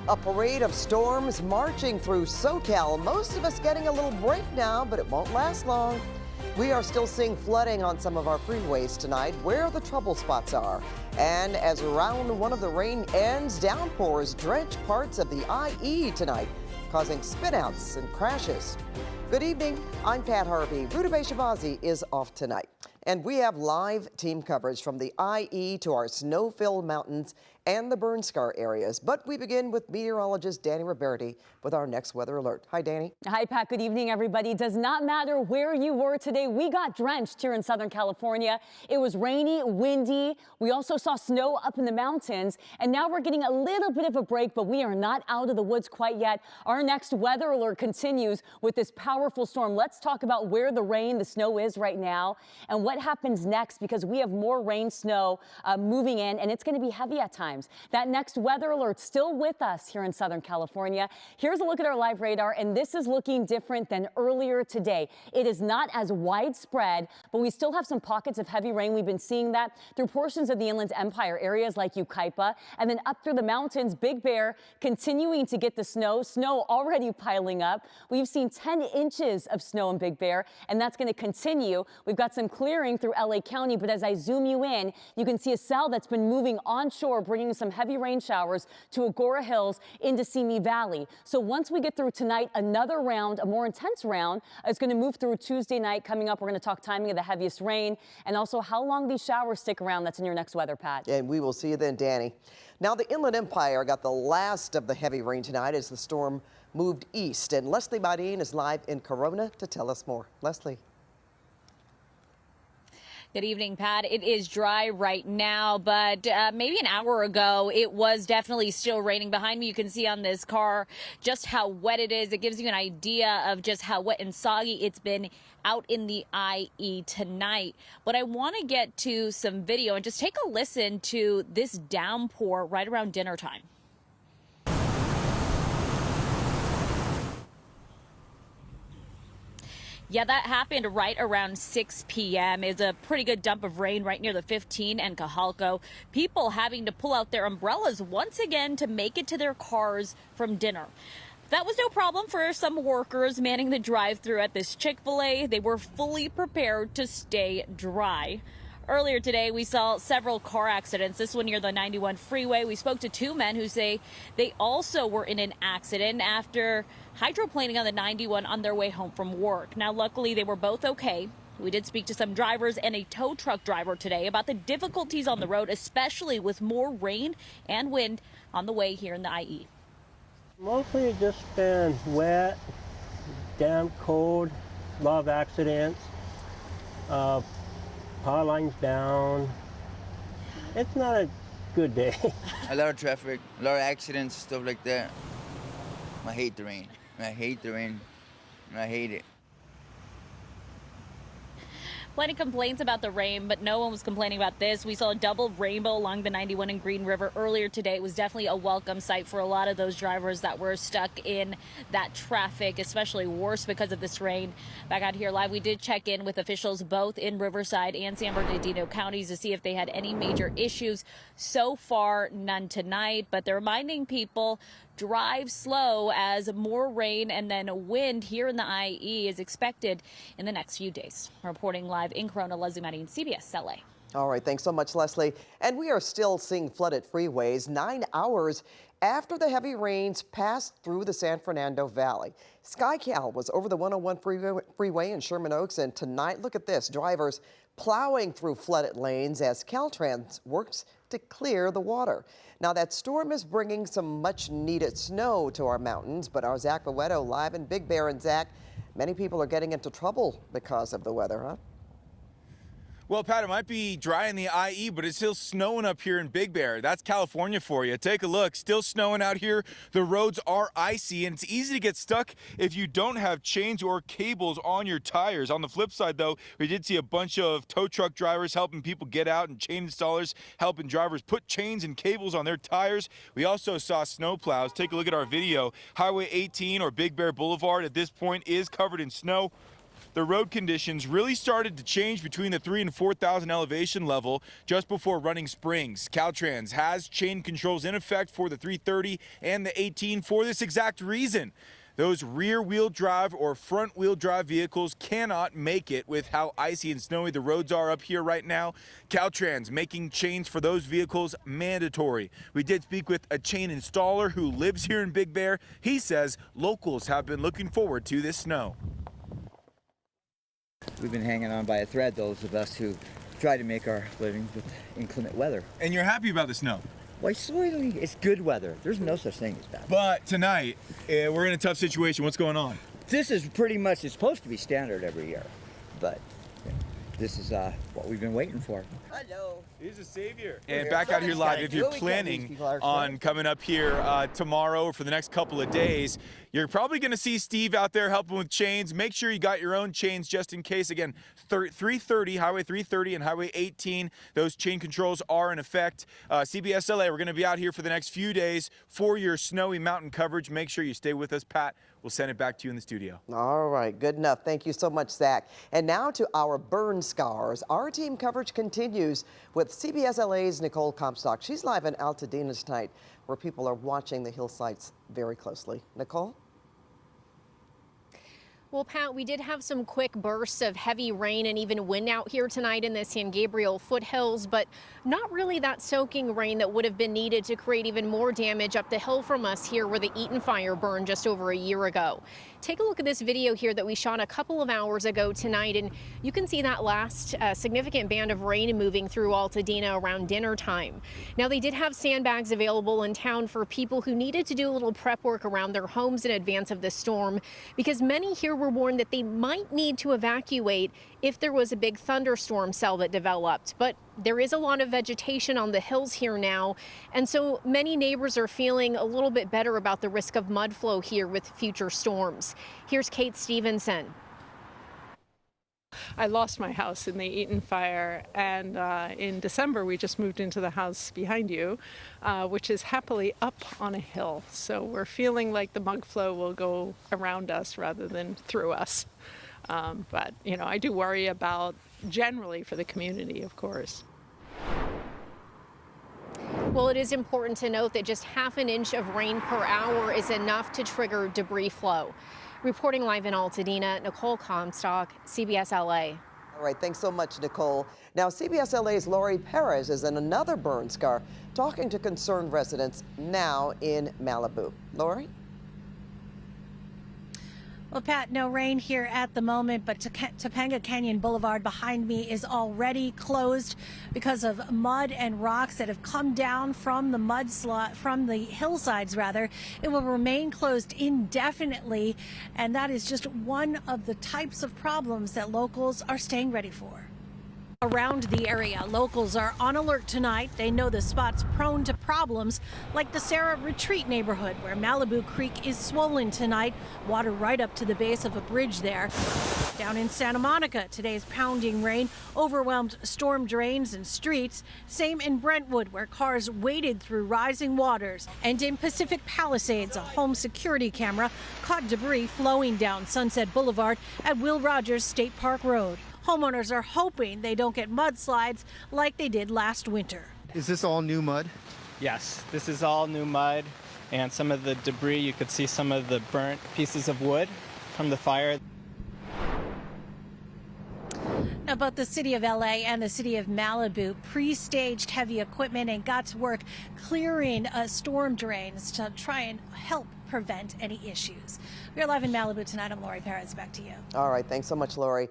A parade of storms marching through SoCal. Most of us getting a little break now, but it won't last long. We are still seeing flooding on some of our freeways tonight, where the trouble spots are. And as round one of the rain ends, downpours drench parts of the IE tonight, causing spinouts and crashes. Good evening, I'm Pat Harvey. Rudabeh Shahbazi is off tonight. And we have live team coverage from the IE to our snow-filled mountains and the burn scar areas. But we begin with meteorologist Dani Ruberti with our next weather alert. Hi, Dani. Hi, Pat. Good evening, everybody. Does not matter where you were today. We got drenched here in Southern California. It was rainy, windy. We also saw snow up in the mountains. And now we're getting a little bit of a break, but we are not out of the woods quite yet. Our next weather alert continues with this powerful storm. Let's talk about where the rain, the snow is right now and what happens next, because we have more rain, snow moving in, and it's going to be heavy at times. That next weather alert still with us here in Southern California. Here's a look at our live radar, and this is looking different than earlier today. It is not as widespread, but we still have some pockets of heavy rain. We've been seeing that through portions of the Inland Empire, areas like Yucaipa, and then up through the mountains. Big Bear continuing to get the snow already piling up. We've seen 10 inches of snow in Big Bear, and that's going to continue. We've got some clearing through LA County, but as I zoom you in, you can see a cell that's been moving onshore, bringing some heavy rain showers to Agora Hills into Simi Valley. So once we get through tonight, another round, a more intense round, is going to move through Tuesday night. Coming up, we're going to talk timing of the heaviest rain and also how long these showers stick around. That's in your next weather, Pat. And we will see you then, Dani. Now, the Inland Empire got the last of the heavy rain tonight as the storm moved east. And Lesley Marin is live in Corona to tell us more. Lesley. Good evening, Pat. It is dry right now, but maybe an hour ago, it was definitely still raining. Behind me, you can see on this car just how wet it is. It gives you an idea of just how wet and soggy it's been out in the IE tonight. But I want to get to some video and just take a listen to this downpour right around dinner time. Yeah, that happened right around 6 p.m. It's a pretty good dump of rain right near the 15 and Cajalco. People having to pull out their umbrellas once again to make it to their cars from dinner. That was no problem for some workers manning the drive-thru at this Chick-fil-A. They were fully prepared to stay dry. Earlier today, we saw several car accidents, this one near the 91 freeway. We spoke to two men who say they also were in an accident after hydroplaning on the 91 on their way home from work. Now, luckily, they were both okay. We did speak to some drivers and a tow truck driver today about the difficulties on the road, especially with more rain and wind on the way here in the IE. Mostly it's just been wet, damp, cold, a lot of accidents. Power lines down. It's not a good day. A lot of traffic, a lot of accidents, stuff like that. I hate the rain. I hate the rain. I hate it. Plenty of complaints about the rain, but no one was complaining about this. We saw a double rainbow along the 91 in Green River earlier today. It was definitely a welcome sight for a lot of those drivers that were stuck in that traffic, especially worse because of this rain. Back out here live, we did check in with officials both in Riverside and San Bernardino counties to see if they had any major issues. So far, none tonight, but they're reminding people drive slow as more rain and then wind here in the IE is expected in the next few days. Reporting live in Corona, Lesley Marin, CBS LA. All right, thanks so much, Lesley. And we are still seeing flooded freeways 9 hours after the heavy rains passed through the San Fernando Valley. SkyCal was over the 101 freeway in Sherman Oaks, and tonight, look at this, drivers plowing through flooded lanes as Caltrans works to clear the water. Now, that storm is bringing some much-needed snow to our mountains, but our Zach Boetto live in Big Bear. And Zach, many people are getting into trouble because of the weather, huh? Well, Pat, it might be dry in the IE, but it's still snowing up here in Big Bear. That's California for you. Take a look. Still snowing out here. The roads are icy, and it's easy to get stuck if you don't have chains or cables on your tires. On the flip side, though, we did see a bunch of tow truck drivers helping people get out and chain installers helping drivers put chains and cables on their tires. We also saw snow plows. Take a look at our video. Highway 18 or Big Bear Boulevard at this point is covered in snow. the road conditions really started to change between the 3,000 and 4,000 elevation level just before Running Springs. Caltrans has chain controls in effect for the 330 and the 18 for this exact reason. Those rear-wheel drive or front-wheel drive vehicles cannot make it with how icy and snowy the roads are up here right now. Caltrans making chains for those vehicles mandatory. We did speak with a chain installer who lives here in Big Bear. He says locals have been looking forward to this snow. We've been hanging on by a thread, those of us who try to make our living with inclement weather. And you're happy about the snow? Why, certainly it's good weather. There's no such thing as bad. But tonight, we're in a tough situation. What's going on? This is pretty much, it's supposed to be standard every year, but this is what we've been waiting for. Hello. He's a savior. And back out here live, if you're planning on coming up here tomorrow or for the next couple of days, you're probably going to see Steve out there helping with chains. Make sure you got your own chains just in case. Again, 330, Highway 330 and Highway 18, those chain controls are in effect. CBS LA, we're going to be out here for the next few days for your snowy mountain coverage. Make sure you stay with us, Pat. We'll send it back to you in the studio. All right, good enough. Thank you so much, Zach. And now to our burn scars. Our team coverage continues with CBS LA's Nicole Comstock. She's live in Altadena tonight, where people are watching the hillsides very closely. Nicole? Well, Pat, we did have some quick bursts of heavy rain and even wind out here tonight in the San Gabriel foothills, but not really that soaking rain that would have been needed to create even more damage up the hill from us here where the Eaton fire burned just over a year ago. Take a look at this video here that we shot a couple of hours ago tonight, and you can see that last significant band of rain moving through Altadena around dinner time. Now, they did have sandbags available in town for people who needed to do a little prep work around their homes in advance of the storm, because many here were warned that they might need to evacuate if there was a big thunderstorm cell that developed. But there is a lot of vegetation on the hills here now, and so many neighbors are feeling a little bit better about the risk of mud flow here with future storms. Here's Kate Stevenson. I lost my house in the Eaton fire, and in December we just moved into the house behind you, which is happily up on a hill. So we're feeling like the mud flow will go around us rather than through us. But, you know, I do worry about generally for the community, of course. Well, it is important to note that just half an inch of rain per hour is enough to trigger debris flow. Reporting live in Altadena, Nicole Comstock, CBS LA. All right, thanks so much, Nicole. Now, CBS LA's Laurie Perez is in another burn scar, talking to concerned residents now in Malibu. Laurie? Well, Pat, no rain here at the moment, but Topanga Canyon Boulevard behind me is already closed because of mud and rocks that have come down from the hillsides, rather. It will remain closed indefinitely, and that is just one of the types of problems that locals are staying ready for. Around the area, locals are on alert tonight. They know the spots prone to problems, like the Sarah Retreat neighborhood, where Malibu Creek is swollen tonight, water right up to the base of a bridge there. Down in Santa Monica, today's pounding rain overwhelmed storm drains and streets. Same in Brentwood, where cars waded through rising waters. And in Pacific Palisades, a home security camera caught debris flowing down Sunset Boulevard at Will Rogers State Park Road. Homeowners are hoping they don't get mudslides like they did last winter. Is this all new mud? Yes, this is all new mud, and some of the debris, you could see some of the burnt pieces of wood from the fire. Now, both the city of LA and the city of Malibu pre-staged heavy equipment and got to work clearing storm drains to try and help prevent any issues. We're live in Malibu tonight. I'm Laurie Perez. Back to you. All right, thanks so much, Laurie.